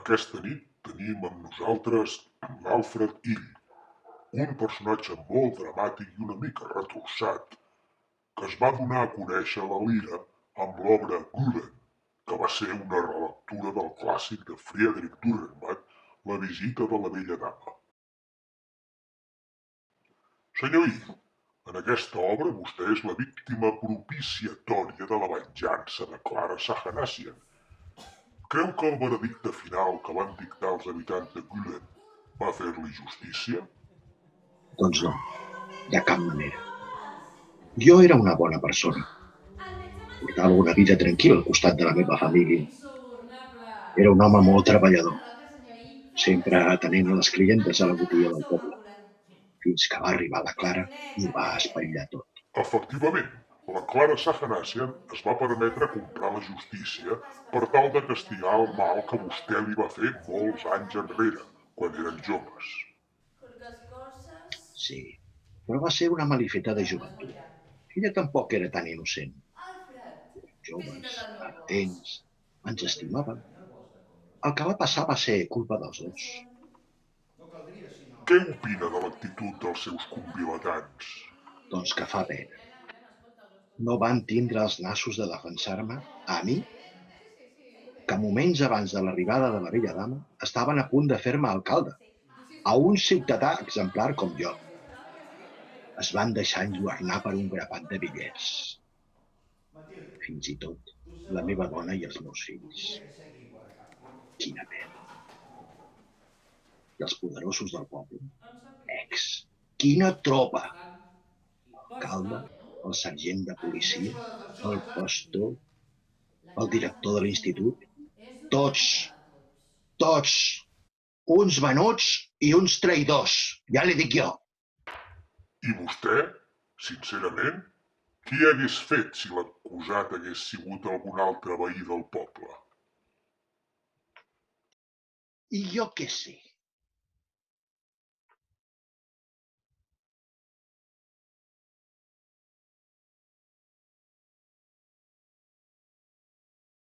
Aquesta nit tenim amb nosaltres l'Alfred Hill, un personatge molt dramàtic i una mica retorçat, que es va donar a conèixer a la Lira amb l'obra Gulen, que va ser una relectura del clàssic de Friedrich Dürrenmatt, La visita de la vella dama. Senyor Hill, en aquesta obra vostè és la víctima propiciatòria de la venjança de Clara Sahanassian. Creu que el veredicte final que van dictar els habitants de Gulen va fer-li justícia? Doncs no, de cap manera. Jo era una bona persona. Portava una vida tranquil·la al costat de la meva família. Era un home molt treballador, sempre atenent a les clientes a la botiga del poble, fins que va arribar la Clara i ho va espatllar tot. Efectivament, la Clara Sahanassian es va permetre comprar la justícia per tal de castigar el mal que vostè li va fer molts anys enrere, quan eren joves. Sí, però va ser una malifeta de joventut. Ella tampoc era tan innocent. Joves, ardents, ens estimàvem. El que va passar va ser culpa dels dos. Què opina de l'actitud dels seus convilatans? Doncs que fa pena. No van tindre els nassos de defensar-me, a mi, que moments abans de l'arribada de la vella dama estaven a punt de fer-me alcalde, a un ciutadà exemplar com jo. Es van deixar enlluernar per un grapat de bitllets. Fins i tot la meva dona i els meus fills. Quina pena. I els poderosos del poble. Ex. Quina tropa! L'alcalde, el sergent de policia, el pastor, el director de l'institut. Tots, tots, uns venuts i uns traïdors. Ja li dic jo. I vostè, sincerament, què hagués fet si l'acusat hagués sigut algun altre veí del poble? I jo què sé?